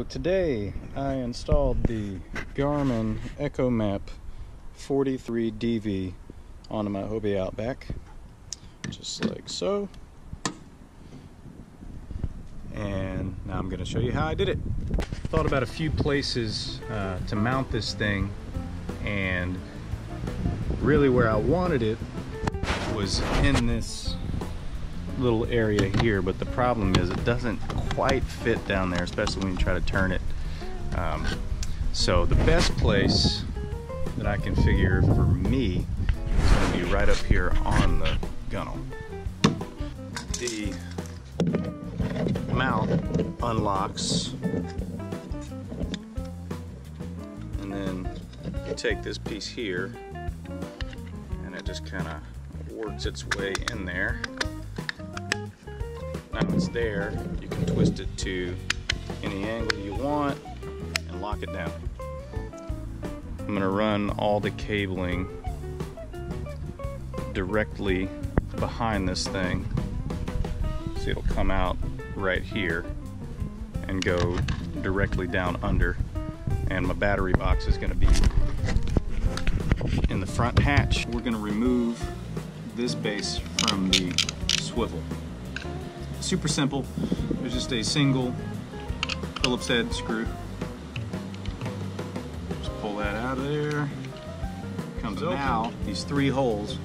Today I installed the Garmin EchoMap 43DV onto my Hobie Outback, just like so. And now I'm going to show you how I did it. Thought about a few places to mount this thing, and really where I wanted it was in this little area here, but the problem is it doesn't quite fit down there, especially when you try to turn it. So the best place that I can figure for me is going to be right up here on the gunnel. The mount unlocks, and then you take this piece here and it just kind of works its way in there. Now it's there, you can twist it to any angle you want and lock it down. I'm going to run all the cabling directly behind this thing, so it'll come out right here and go directly down under, and my battery box is going to be in the front hatch. We're going to remove this base from the swivel. Super simple. There's just a single Phillips head screw. Just pull that out of there. Comes open. Now these three holes,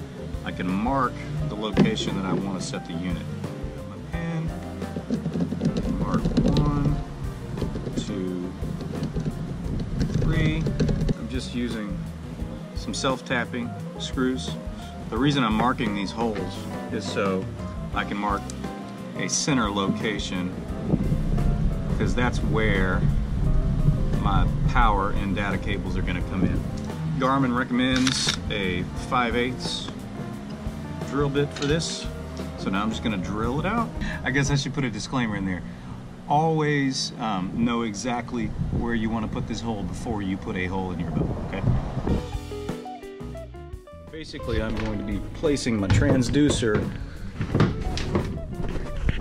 I can mark the location that I want to set the unit. My pen. Mark 1, 2, 3. I'm just using some self-tapping screws. The reason I'm marking these holes is so I can mark a center location, because that's where my power and data cables are going to come in. Garmin recommends a 5/8 drill bit for this, so now I'm just going to drill it out. I guess I should put a disclaimer in there. Always know exactly where you want to put this hole before you put a hole in your boat, okay? Basically, I'm going to be placing my transducer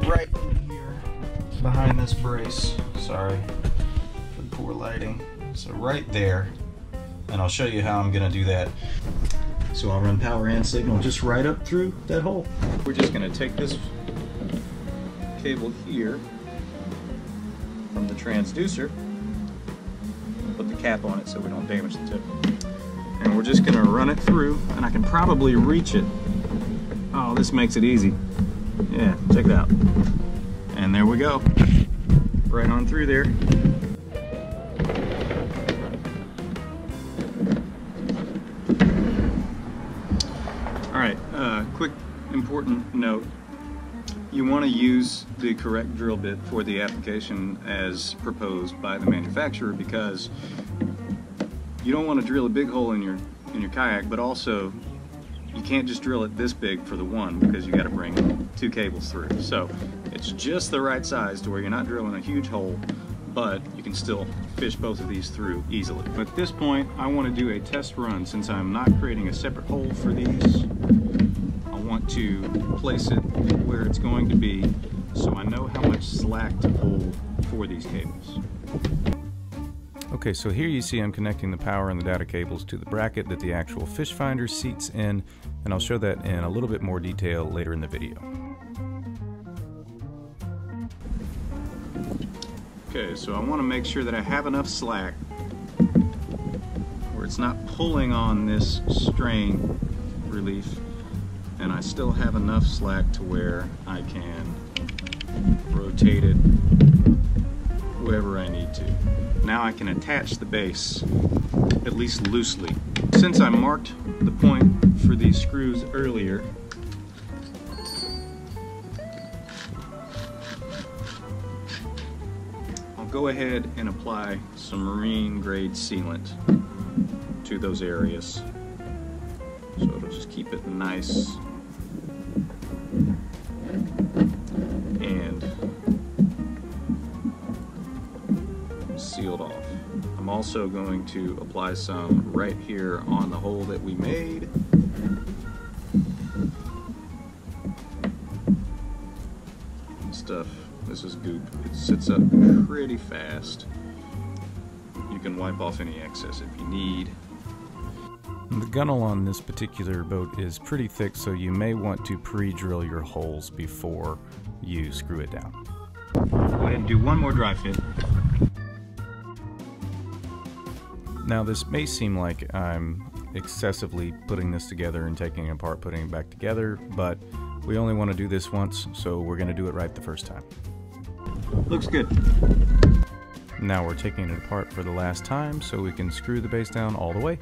right here behind this brace. Sorry for the poor lighting. So right there, and I'll show you how I'm gonna do that. So I'll run power and signal just right up through that hole. We're just gonna take this cable here from the transducer and put the cap on it so we don't damage the tip. And we're just gonna run it through, and I can probably reach it. Oh, this makes it easy. Yeah, check it out. And there we go. Right on through there. Alright, quick important note. You want to use the correct drill bit for the application as proposed by the manufacturer, because you don't want to drill a big hole in your kayak, but also you can't just drill it this big for the one, because you got to bring two cables through. So it's just the right size to where you're not drilling a huge hole, but you can still fish both of these through easily. But at this point, I want to do a test run. Since I'm not creating a separate hole for these, I want to place it where it's going to be so I know how much slack to pull for these cables. Okay, so here you see I'm connecting the power and the data cables to the bracket that the actual fish finder seats in, and I'll show that in a little bit more detail later in the video. Okay, so I want to make sure that I have enough slack where it's not pulling on this strain relief, and I still have enough slack to where I can rotate it wherever I need to. Now I can attach the base, at least loosely. Since I marked the point for these screws earlier, I'll go ahead and apply some marine grade sealant to those areas. So it'll just keep it nice and sealed off. I'm also going to apply some right here on the hole that we made. Stuff, this is goop. It sits up pretty fast. can wipe off any excess if you need. The gunnel on this particular boat is pretty thick, so you may want to pre-drill your holes before you screw it down. Go ahead and do one more dry fit. Now this may seem like I'm excessively putting this together and taking it apart, putting it back together, but we only want to do this once, so we're going to do it right the first time. Looks good. Now we're taking it apart for the last time so we can screw the base down all the way.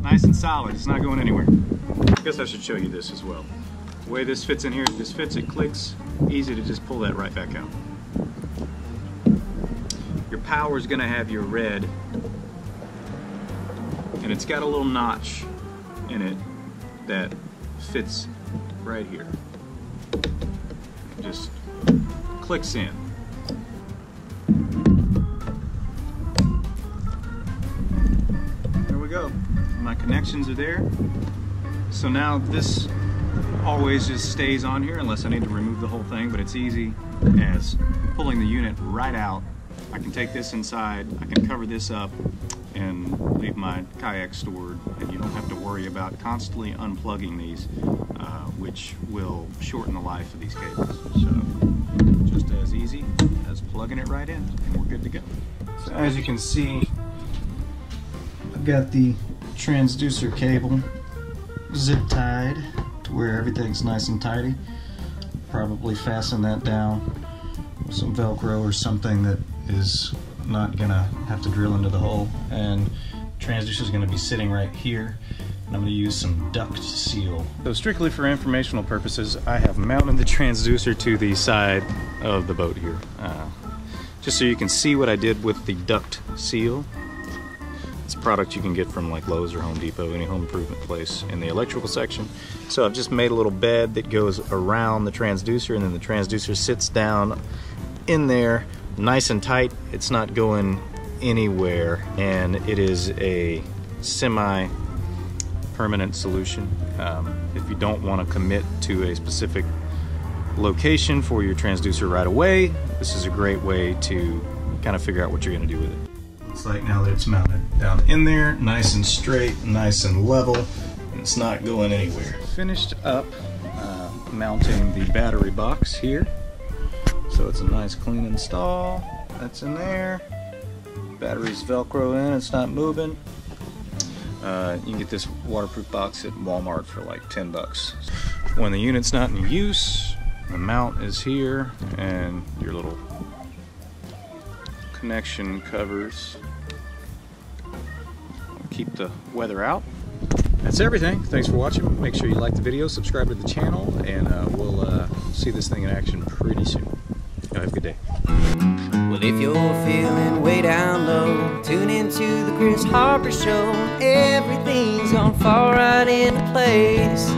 Nice and solid, it's not going anywhere. I guess I should show you this as well. The way this fits in here, this fits, it clicks, easy to just pull that right back out. Your power is going to have your red, and it's got a little notch in it that fits right here. It just clicks in. There we go. My connections are there. So now this always just stays on here unless I need to remove the whole thing, but it's easy as pulling the unit right out. I can take this inside, I can cover this up and leave my kayak stored, and you don't have to worry about constantly unplugging these, which will shorten the life of these cables. So just as easy as plugging it right in and we're good to go. So as you can see, I've got the transducer cable zip tied to where everything's nice and tidy. Probably fasten that down with some Velcro or something that is not gonna have to drill into the hole, and transducer is gonna be sitting right here, and I'm gonna use some duct seal. So strictly for informational purposes, I have mounted the transducer to the side of the boat here, just so you can see what I did with the duct seal. It's a product you can get from like Lowe's or Home Depot, any home improvement place, in the electrical section. So I've just made a little bed that goes around the transducer, and then the transducer sits down in there nice and tight. It's not going anywhere, and it is a semi-permanent solution. If you don't want to commit to a specific location for your transducer right away, this is a great way to kind of figure out what you're going to do with it. It's like now that it's mounted down in there, nice and straight, nice and level, and it's not going anywhere. Finished up mounting the battery box here. So it's a nice clean install. That's in there. Battery's Velcro in, it's not moving. You can get this waterproof box at Walmart for like 10 bucks. When the unit's not in use, the mount is here, and your little connection covers keep the weather out. That's everything. Thanks for watching. Make sure you like the video, subscribe to the channel, and we'll see this thing in action pretty soon. Have a good day. Well, if you're feeling way down low, tune into the Chris Harper Show. Everything's gonna fall right into place.